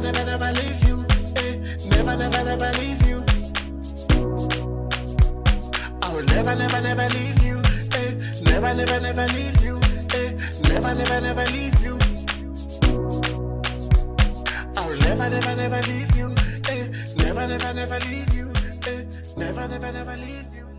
never, never, never leave you. Never, never, never leave you. I will never, never, never leave you. Never, never, never leave you. Never, never, never leave you. I will never, never, never leave you. Never, never, never leave you. Never, never, never leave you.